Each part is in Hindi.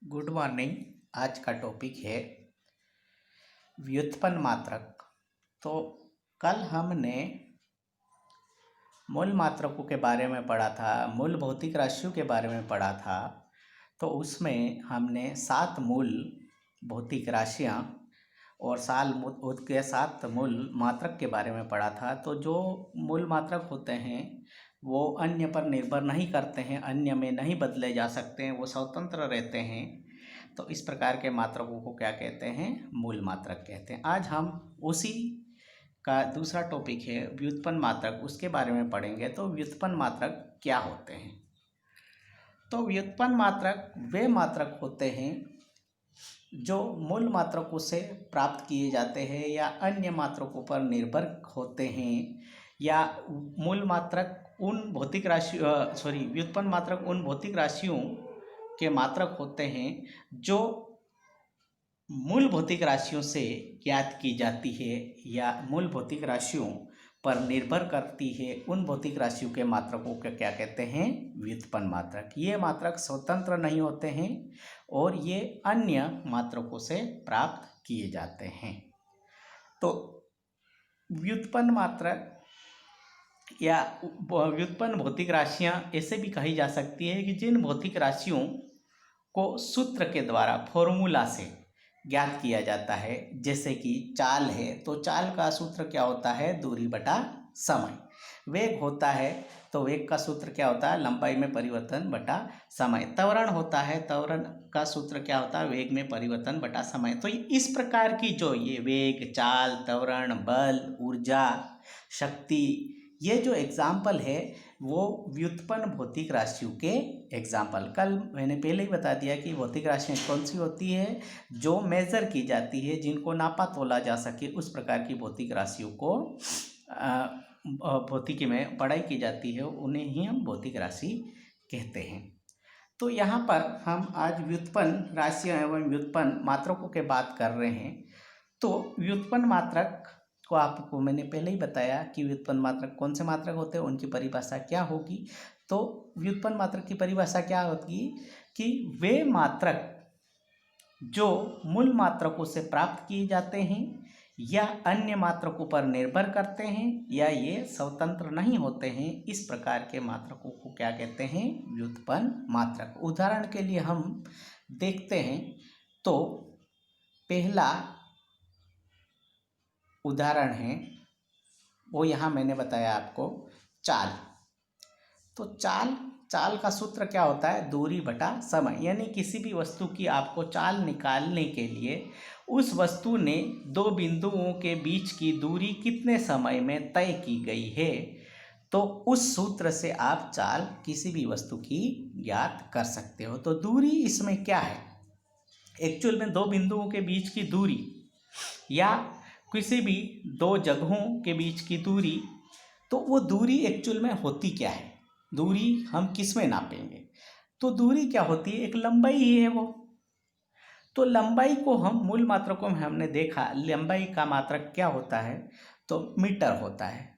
Good morning. आज का टॉपिक है व्युत्पन्न मात्रक। तो कल हमने मूल मात्रकों के बारे में पढ़ा था, मूल भौतिक राशियों के बारे में पढ़ा था। तो उसमें हमने 7 मूल भौतिक राशियां और उसके 7 मूल मात्रक के बारे में पढ़ा था। तो जो मूल मात्रक होते हैं वो अन्य पर निर्भर नहीं करते हैं, अन्य में नहीं बदले जा सकते हैं, वो स्वतंत्र रहते हैं। तो इस प्रकार के मात्रकों को क्या कहते हैं? मूल मात्रक कहते हैं। आज हम उसी का दूसरा टॉपिक है व्युत्पन्न मात्रक, उसके बारे में पढ़ेंगे। तो व्युत्पन्न मात्रक क्या होते हैं? तो व्युत्पन्न मात्रक वे मात्रक होते हैं जो मूल मात्रकों से प्राप्त किए जाते हैं या अन्य मात्रकों पर निर्भर होते हैं, या मूल मात्रक उन भौतिक राशि व्युत्पन्न मात्रक उन भौतिक राशियों के मात्रक होते हैं जो मूल भौतिक राशियों से ज्ञात की जाती है या मूल भौतिक राशियों पर निर्भर करती है। उन भौतिक राशियों के मात्रकों को क्या कहते हैं? व्युत्पन्न मात्रक। ये मात्रक स्वतंत्र नहीं होते हैं और ये अन्य मात्रकों से प्राप्त किए जाते हैं। तो व्युत्पन्न मात्रक या व्युत्पन्न भौतिक राशियां ऐसे भी कही जा सकती है कि जिन भौतिक राशियों को सूत्र के द्वारा, फॉर्मूला से ज्ञात किया जाता है। जैसे कि चाल है, तो चाल का सूत्र क्या होता है? दूरी बटा समय। वेग होता है तो वेग का सूत्र क्या होता है? लंबाई में परिवर्तन बटा समय। त्वरण होता है, त्वरण का सूत्र क्या होता है? वेग में परिवर्तन बटा समय। तो इस प्रकार की जो ये वेग, चाल, त्वरण, बल, ऊर्जा, शक्ति, ये जो एग्जाम्पल है वो व्युत्पन्न भौतिक राशियों के एग्जाम्पल। कल मैंने पहले ही बता दिया कि भौतिक राशियाँ कौन सी होती है जो मेज़र की जाती है, जिनको नापा तोला जा सके। उस प्रकार की भौतिक राशियों को भौतिकी में पढ़ाई की जाती है, उन्हें ही हम भौतिक राशि कहते हैं। तो यहाँ पर हम आज व्युत्पन्न राशियाँ एवं व्युत्पन्न मात्रकों के बात कर रहे हैं। तो व्युत्पन्न मात्रक को आपको मैंने पहले ही बताया कि व्युत्पन्न मात्रक कौन से मात्रक होते हैं, उनकी परिभाषा क्या होगी। तो व्युत्पन्न मात्रक की परिभाषा क्या होगी कि वे मात्रक जो मूल मात्रकों से प्राप्त किए जाते हैं या अन्य मात्रकों पर निर्भर करते हैं या ये स्वतंत्र नहीं होते हैं, इस प्रकार के मात्रकों को क्या कहते हैं? व्युत्पन्न मात्रक। उदाहरण के लिए हम देखते हैं। तो पहला उदाहरण है वो यहाँ मैंने बताया आपको, चाल। तो चाल का सूत्र क्या होता है? दूरी बटा समय। यानी किसी भी वस्तु की आपको चाल निकालने के लिए उस वस्तु ने 2 बिंदुओं के बीच की दूरी कितने समय में तय की गई है, तो उस सूत्र से आप चाल किसी भी वस्तु की ज्ञात कर सकते हो। तो दूरी इसमें क्या है? एक्चुअल में 2 बिंदुओं के बीच की दूरी या किसी भी 2 जगहों के बीच की दूरी, तो वो दूरी एक्चुअल में होती क्या है? दूरी हम किस में नापेंगे? तो दूरी क्या होती है? एक लंबाई ही है वो। तो लंबाई को हम मूल मात्रकों में हमने देखा, लंबाई का मात्रक क्या होता है? तो मीटर होता है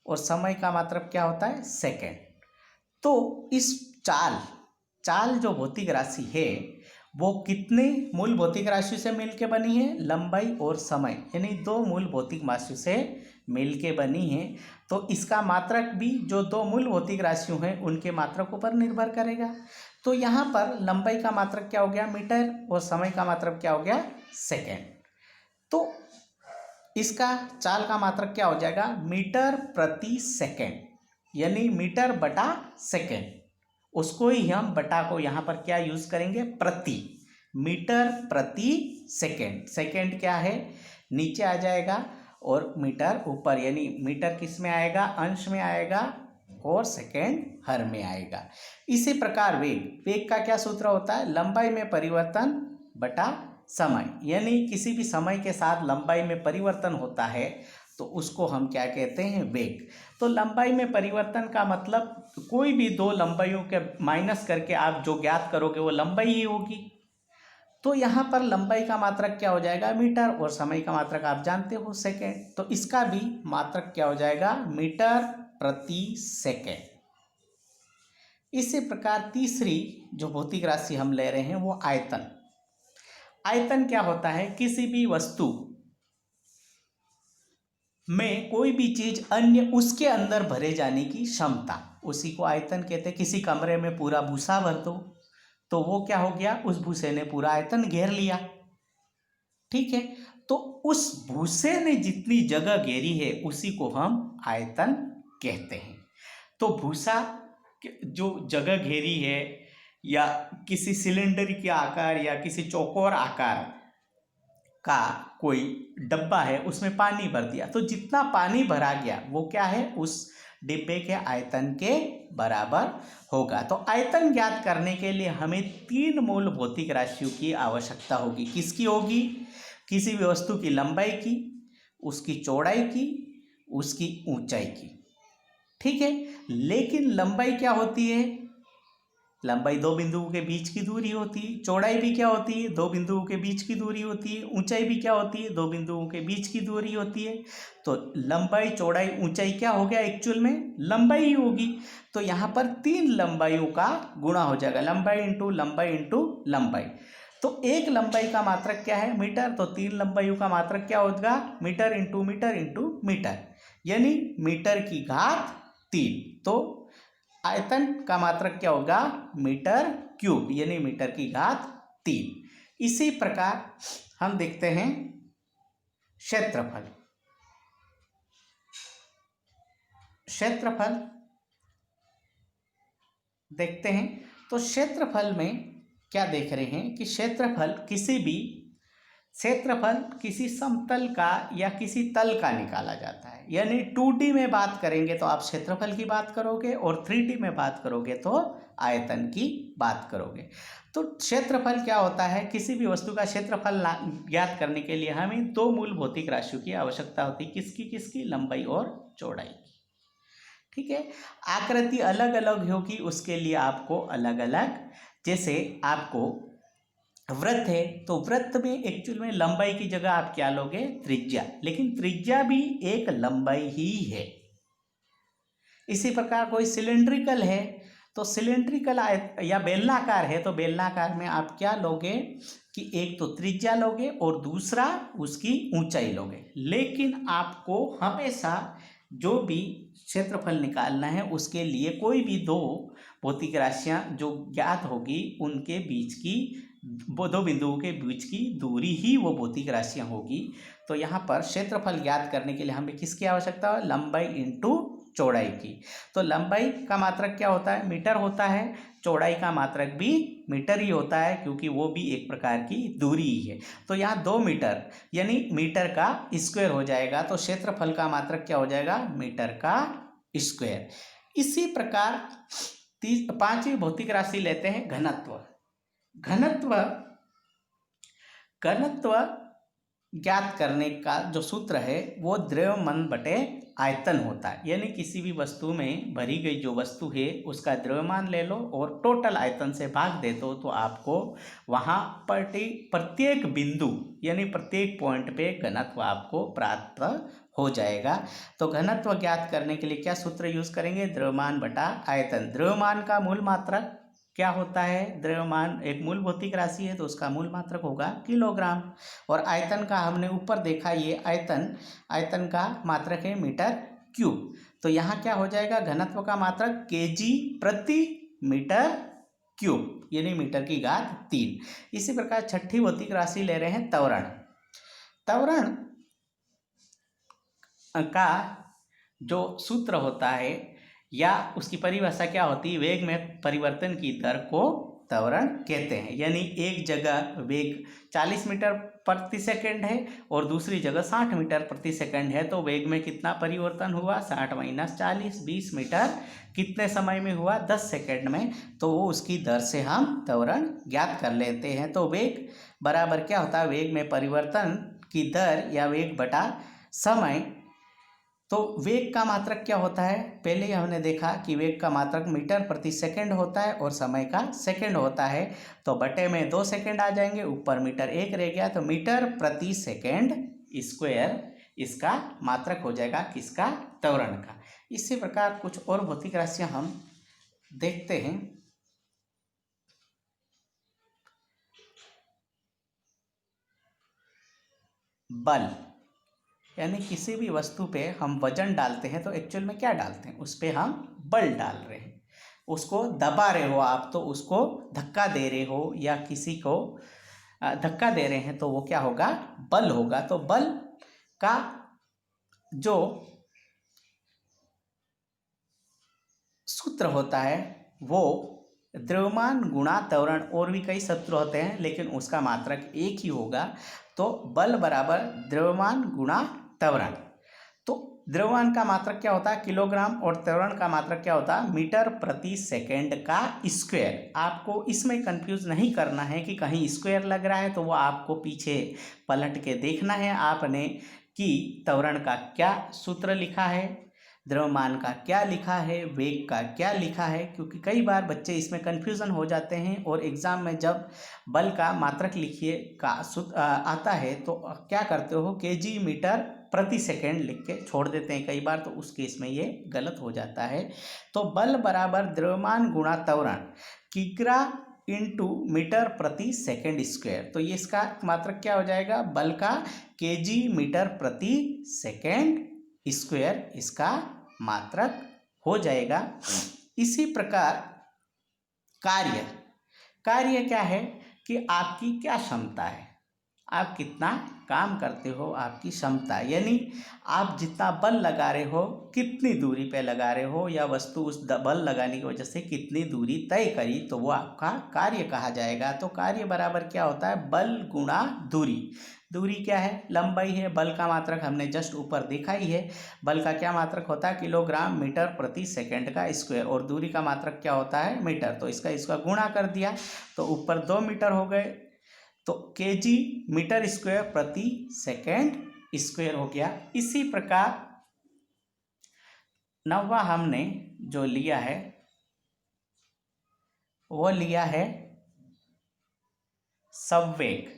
और समय का मात्रक क्या होता है? सेकेंड। तो इस चाल जो भौतिक राशि है वो कितने मूल भौतिक राशि से मिलके बनी है? लंबाई और समय, यानी 2 मूल भौतिक राशियों से मिलके बनी है। तो इसका मात्रक भी जो 2 मूल भौतिक राशियों हैं उनके मात्रकों पर निर्भर करेगा। तो यहाँ पर लंबाई का मात्रक क्या हो गया? मीटर, और समय का मात्रक क्या हो गया? सेकेंड। तो इसका चाल का मात्रक क्या हो जाएगा? मीटर प्रति सेकेंड, यानी मीटर बटा सेकेंड। उसको ही हम बटा को यहाँ पर क्या यूज करेंगे? प्रति। मीटर प्रति सेकेंड। सेकेंड क्या है? नीचे आ जाएगा और मीटर ऊपर, यानी मीटर किस में आएगा? अंश में आएगा और सेकेंड हर में आएगा। इसी प्रकार वेग का क्या सूत्र होता है? लंबाई में परिवर्तन बटा समय, यानी किसी भी समय के साथ लंबाई में परिवर्तन होता है तो उसको हम क्या कहते हैं? वेग। तो लंबाई में परिवर्तन का मतलब कोई भी 2 लंबाइयों के माइनस करके आप जो ज्ञात करोगे वो लंबाई ही होगी। तो यहाँ पर लंबाई का मात्रक क्या हो जाएगा? मीटर, और समय का मात्रक आप जानते हो सेकेंड। तो इसका भी मात्रक क्या हो जाएगा? मीटर प्रति सेकेंड। इसी प्रकार तीसरी जो भौतिक राशि हम ले रहे हैं वो आयतन। आयतन क्या होता है? किसी भी वस्तु में कोई भी चीज अन्य उसके अंदर भरे जाने की क्षमता, उसी को आयतन कहते हैं। किसी कमरे में पूरा भूसा भर दो तो वो क्या हो गया? उस भूसे ने पूरा आयतन घेर लिया। ठीक है, तो उस भूसे ने जितनी जगह घेरी है उसी को हम आयतन कहते हैं। तो भूसा जो जगह घेरी है, या किसी सिलेंडर के आकार या किसी चौकोर आकार का कोई डब्बा है, उसमें पानी भर दिया, तो जितना पानी भरा गया वो क्या है? उस डिब्बे के आयतन के बराबर होगा। तो आयतन ज्ञात करने के लिए हमें 3 मूल भौतिक राशियों की आवश्यकता होगी। किसकी होगी? किसी भी वस्तु की लंबाई की, उसकी चौड़ाई की, उसकी ऊंचाई की। ठीक है, लेकिन लंबाई क्या होती है? लंबाई 2 बिंदुओं के बीच की दूरी होती है। चौड़ाई भी क्या होती है? 2 बिंदुओं के बीच की दूरी होती है। ऊंचाई भी क्या होती है? 2 बिंदुओं के बीच की दूरी होती है। तो लंबाई, चौड़ाई, ऊंचाई क्या हो गया? एक्चुअल में लंबाई ही होगी। तो यहाँ पर 3 लंबाइयों का गुणा हो जाएगा, लंबाई इंटू लंबाई इंटू लंबाई। तो एक लंबाई का मात्रक क्या है? मीटर। तो 3 लंबाइयों का मात्रक क्या होगा? Metre into metre into metre, यानी मीटर की घात 3। तो आयतन का मात्रक क्या होगा? मीटर क्यूब, यानी मीटर की घात 3। इसी प्रकार हम देखते हैं क्षेत्रफल। क्षेत्रफल देखते हैं, तो क्षेत्रफल में क्या देख रहे हैं कि क्षेत्रफल किसी समतल का या किसी तल का निकाला जाता है। यानी 2D में बात करेंगे तो आप क्षेत्रफल की बात करोगे, और 3D में बात करोगे तो आयतन की बात करोगे। तो क्षेत्रफल क्या होता है? किसी भी वस्तु का क्षेत्रफल ज्ञात करने के लिए हमें 2 मूल भौतिक राशियों की आवश्यकता होती है। किसकी? लंबाई और चौड़ाई की। ठीक है, आकृति अलग अलग होगी, उसके लिए आपको अलग अलग, जैसे आपको वृत्त है तो वृत्त में एक्चुअल में लंबाई की जगह आप क्या लोगे? त्रिज्या। लेकिन त्रिज्या भी एक लंबाई ही है। इसी प्रकार कोई सिलेंड्रिकल है तो सिलेंड्रिकल या बेलनाकार है तो बेलनाकार में आप क्या लोगे कि एक तो त्रिज्या लोगे और दूसरा उसकी ऊंचाई लोगे। लेकिन आपको हमेशा जो भी क्षेत्रफल निकालना है उसके लिए कोई भी 2 भौतिक राशियां जो ज्ञात होगी, उनके बीच की 2 बिंदुओं के बीच की दूरी ही वो भौतिक राशियां होगी। तो यहाँ पर क्षेत्रफल ज्ञात करने के लिए हमें किसकी आवश्यकता है? लंबाई इंटू चौड़ाई की। तो लंबाई का मात्रक क्या होता है? मीटर होता है। चौड़ाई का मात्रक भी मीटर ही होता है, क्योंकि वो भी एक प्रकार की दूरी ही है। तो यहाँ 2 मीटर यानी मीटर का स्क्वायर हो जाएगा। तो क्षेत्रफल का मात्रक क्या हो जाएगा? मीटर का स्क्वायर। इसी प्रकार 5वीं भौतिक राशि लेते हैं घनत्व। घनत्व ज्ञात करने का जो सूत्र है वो द्रव्यमान बटे आयतन होता है। यानी किसी भी वस्तु में भरी गई जो वस्तु है उसका द्रव्यमान ले लो और टोटल आयतन से भाग दे दो, तो आपको वहाँ प्रत्येक बिंदु यानी प्रत्येक पॉइंट पे घनत्व आपको प्राप्त हो जाएगा। तो घनत्व ज्ञात करने के लिए क्या सूत्र यूज करेंगे? द्रव्यमान बटा आयतन। द्रव्यमान का मूल मात्रक क्या होता है? द्रव्यमान एक मूल भौतिक राशि है तो उसका मूल मात्रक होगा किलोग्राम। और आयतन का हमने ऊपर देखा, ये आयतन का मात्रक है मीटर क्यूब। तो यहाँ क्या हो जाएगा? घनत्व का मात्रक केजी प्रति मीटर क्यूब, यानी मीटर की घात 3। इसी प्रकार 6ठी भौतिक राशि ले रहे हैं त्वरण। त्वरण का जो सूत्र होता है या उसकी परिभाषा क्या होती है? वेग में परिवर्तन की दर को त्वरण कहते हैं। यानी एक जगह वेग 40 मीटर प्रति सेकंड है और दूसरी जगह 60 मीटर प्रति सेकंड है, तो वेग में कितना परिवर्तन हुआ? 60 - 40, 20 मीटर कितने समय में हुआ? 10 सेकंड में। तो वो उसकी दर से हम त्वरण ज्ञात कर लेते हैं। तो वेग बराबर क्या होता है? वेग में परिवर्तन की दर या वेग बटा समय। तो वेग का मात्रक क्या होता है? पहले ही हमने देखा कि वेग का मात्रक मीटर प्रति सेकंड होता है और समय का सेकंड होता है। तो बटे में 2 सेकंड आ जाएंगे, ऊपर मीटर 1 रह गया, तो मीटर प्रति सेकंड स्क्वायर इसका मात्रक हो जाएगा किसका? त्वरण का। इसी प्रकार कुछ और भौतिक राशियां हम देखते हैं। बल, यानी किसी भी वस्तु पे हम वजन डालते हैं तो एक्चुअल में क्या डालते हैं, उस पे हम बल डाल रहे हैं। उसको दबा रहे हो आप तो उसको धक्का दे रहे हो, या किसी को धक्का दे रहे हैं तो वो क्या होगा, बल होगा। तो बल का जो सूत्र होता है वो द्रव्यमान गुणा त्वरण, और भी कई सूत्र होते हैं लेकिन उसका मात्रक एक ही होगा। तो बल बराबर द्रव्यमान गुणा त्वरण। तो द्रव्यमान का मात्रक क्या होता है, किलोग्राम, और त्वरण का मात्रक क्या होता है, मीटर प्रति सेकंड का स्क्वायर। आपको इसमें कंफ्यूज नहीं करना है कि कहीं स्क्वायर लग रहा है तो वो आपको पीछे पलट के देखना है आपने कि त्वरण का क्या सूत्र लिखा है, द्रव्यमान का क्या लिखा है, वेग का क्या लिखा है, क्योंकि कई बार बच्चे इसमें कन्फ्यूज़न हो जाते हैं। और एग्ज़ाम में जब बल का मात्रक लिखिए का सूत्र आता है तो क्या करते हो, केजी मीटर प्रति सेकंड लिख के छोड़ देते हैं कई बार, तो उस केस में ये गलत हो जाता है। तो बल बराबर द्रव्यमान गुणा त्वरण, किग्रा इंटू मीटर प्रति सेकंड स्क्वायर। तो ये इसका मात्रक क्या हो जाएगा, बल का केजी मीटर प्रति सेकंड स्क्वायर इसका मात्रक हो जाएगा। इसी प्रकार कार्य, कार्य क्या है कि आपकी क्या क्षमता है, आप कितना काम करते हो, आपकी क्षमता, यानी आप जितना बल लगा रहे हो, कितनी दूरी पे लगा रहे हो, या वस्तु उस बल लगाने की वजह से कितनी दूरी तय करी, तो वो आपका कार्य कहा जाएगा। तो कार्य बराबर क्या होता है, बल गुणा दूरी। दूरी क्या है, लंबाई है, बल का मात्रक हमने जस्ट ऊपर देखा ही है। बल का क्या मात्रक होता है, किलोग्राम मीटर प्रति सेकंड का स्क्वायर, और दूरी का मात्रक क्या होता है, मीटर। तो इसका गुणा कर दिया तो ऊपर 2 मीटर हो गए, तो केजी मीटर स्क्वायर प्रति सेकंड स्क्वायर हो गया। इसी प्रकार 9वां हमने जो लिया है वो लिया है संवेग,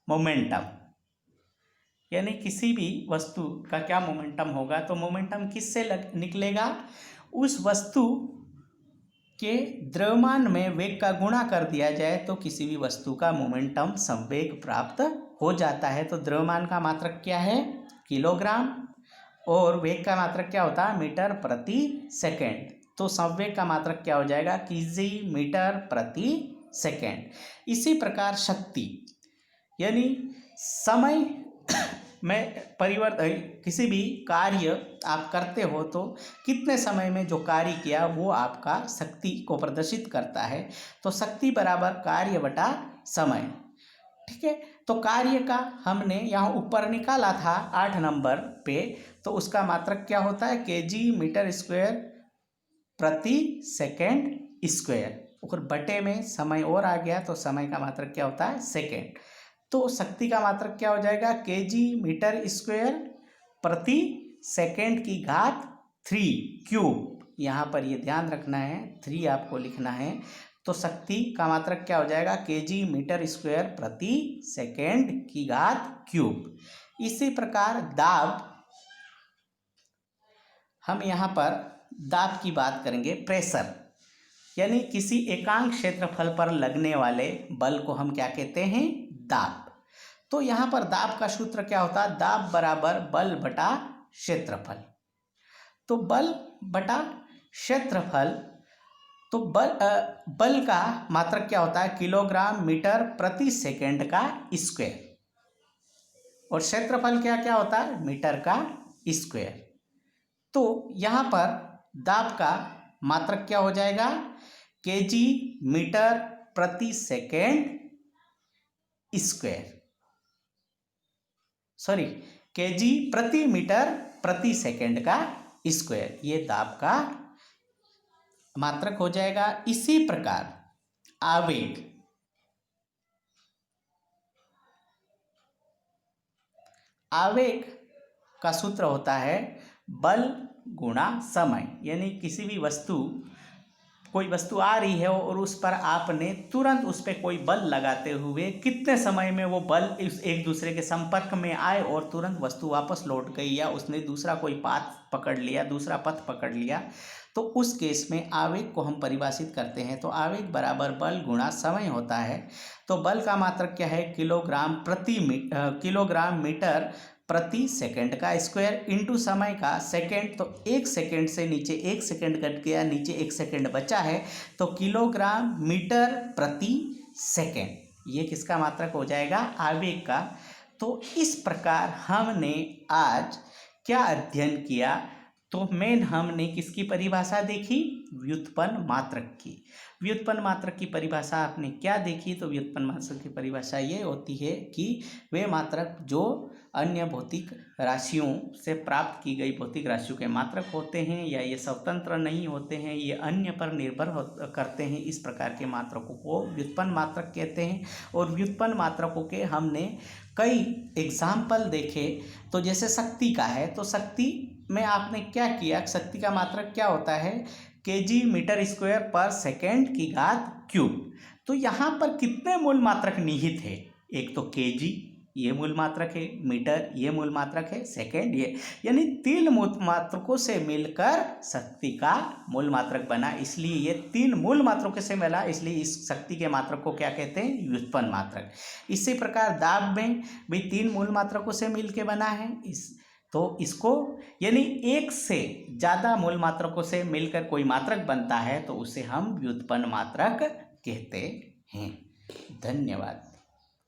मोमेंटम, यानी किसी भी वस्तु का क्या मोमेंटम होगा, तो मोमेंटम किससे निकलेगा, उस वस्तु के द्रव्यमान में वेग का गुणा कर दिया जाए तो किसी भी वस्तु का मोमेंटम संवेग प्राप्त हो जाता है। तो द्रव्यमान का मात्रक क्या है, किलोग्राम, और वेग का मात्रक क्या होता है, मीटर प्रति सेकंड। तो संवेग का मात्रक क्या हो जाएगा, केजी मीटर प्रति सेकंड। इसी प्रकार शक्ति, यानी समय में परिवर्तन, किसी भी कार्य आप करते हो तो कितने समय में जो कार्य किया वो आपका शक्ति को प्रदर्शित करता है। तो शक्ति बराबर कार्य बटा समय, ठीक है। तो कार्य का हमने यहाँ ऊपर निकाला था 8 नंबर पे, तो उसका मात्रक क्या होता है, केजी मीटर स्क्वायर प्रति सेकंड स्क्वायर, और बटे में समय और आ गया तो समय का मात्रक क्या होता है, सेकंड। तो शक्ति का मात्रक क्या हो जाएगा, केजी मीटर स्क्वायर प्रति सेकंड की घात 3 क्यूब। यहाँ पर ये ध्यान रखना है, 3 आपको लिखना है। तो शक्ति का मात्रक क्या हो जाएगा, केजी मीटर स्क्वायर प्रति सेकंड की घात क्यूब। इसी प्रकार दाब, हम यहाँ पर दाब की बात करेंगे, प्रेशर, यानी किसी एकांक क्षेत्रफल पर लगने वाले बल को हम क्या कहते हैं, दाब। तो यहाँ पर दाब का सूत्र क्या होता है, दाब बराबर बल बटा क्षेत्रफल। तो बल बटा क्षेत्रफल, तो बल का मात्रक क्या होता है, किलोग्राम मीटर प्रति सेकंड का स्क्वायर, और क्षेत्रफल क्या क्या होता है, मीटर का स्क्वायर। तो यहाँ पर दाब का मात्रक क्या हो जाएगा, केजी मीटर प्रति सेकंड स्क्वायर, सॉरी केजी प्रति मीटर प्रति सेकंड का स्क्वायर, ये दाब का मात्रक हो जाएगा। इसी प्रकार आवेग, आवेग का सूत्र होता है बल गुणा समय, यानी किसी भी वस्तु, कोई वस्तु आ रही है और उस पर आपने तुरंत उस पर कोई बल लगाते हुए कितने समय में वो बल एक दूसरे के संपर्क में आए और तुरंत वस्तु वापस लौट गई, या उसने दूसरा कोई पाथ पकड़ लिया, दूसरा पथ पकड़ लिया, तो उस केस में आवेग को हम परिभाषित करते हैं, तो आवेग बराबर बल गुणा समय होता है। तो बल का मात्रक क्या है, किलोग्राम मीटर प्रति सेकंड का स्क्वायर इंटू समय का सेकंड। तो 1 सेकंड से नीचे 1 सेकंड कट गया, नीचे 1 सेकंड बचा है, तो किलोग्राम मीटर प्रति सेकंड, ये किसका मात्रक हो जाएगा, आवेग का। तो इस प्रकार हमने आज क्या अध्ययन किया, तो मेन हमने किसकी परिभाषा देखी, व्युत्पन्न मात्रक की। व्युत्पन्न मात्रक की परिभाषा आपने क्या देखी, तो व्युत्पन्न मात्रक की परिभाषा ये होती है कि वे मात्रक जो अन्य भौतिक राशियों से प्राप्त की गई भौतिक राशियों के मात्रक होते हैं, या ये स्वतंत्र नहीं होते हैं, ये अन्य पर निर्भर करते हैं, इस प्रकार के मात्रकों को व्युत्पन्न मात्रक कहते हैं। और व्युत्पन्न मात्रकों के हमने कई एग्जाम्पल देखे। तो जैसे शक्ति का है, तो शक्ति में आपने क्या किया, शक्ति का मात्रक क्या होता है, केजी मीटर स्क्वायर पर सेकेंड की घात क्यूब। तो यहाँ पर कितने मूल मात्रक निहित है, एक तो केजी ये मूल मात्रक है, मीटर ये मूल मात्रक है, सेकेंड ये, यानी 3 मूल मात्रकों से मिलकर शक्ति का मूल मात्रक बना। इसलिए ये 3 मूल मात्रकों से मिला, इसलिए इस शक्ति के मात्रक को क्या कहते हैं, व्युत्पन्न मात्रक। इसी प्रकार दाब में भी 3 मूल मात्रकों से मिलकर बना है, तो इसको यानी 1 से ज़्यादा मूल मात्रकों से मिलकर कोई मात्रक बनता है, तो उसे हम व्युत्पन्न मात्रक कहते हैं। धन्यवाद।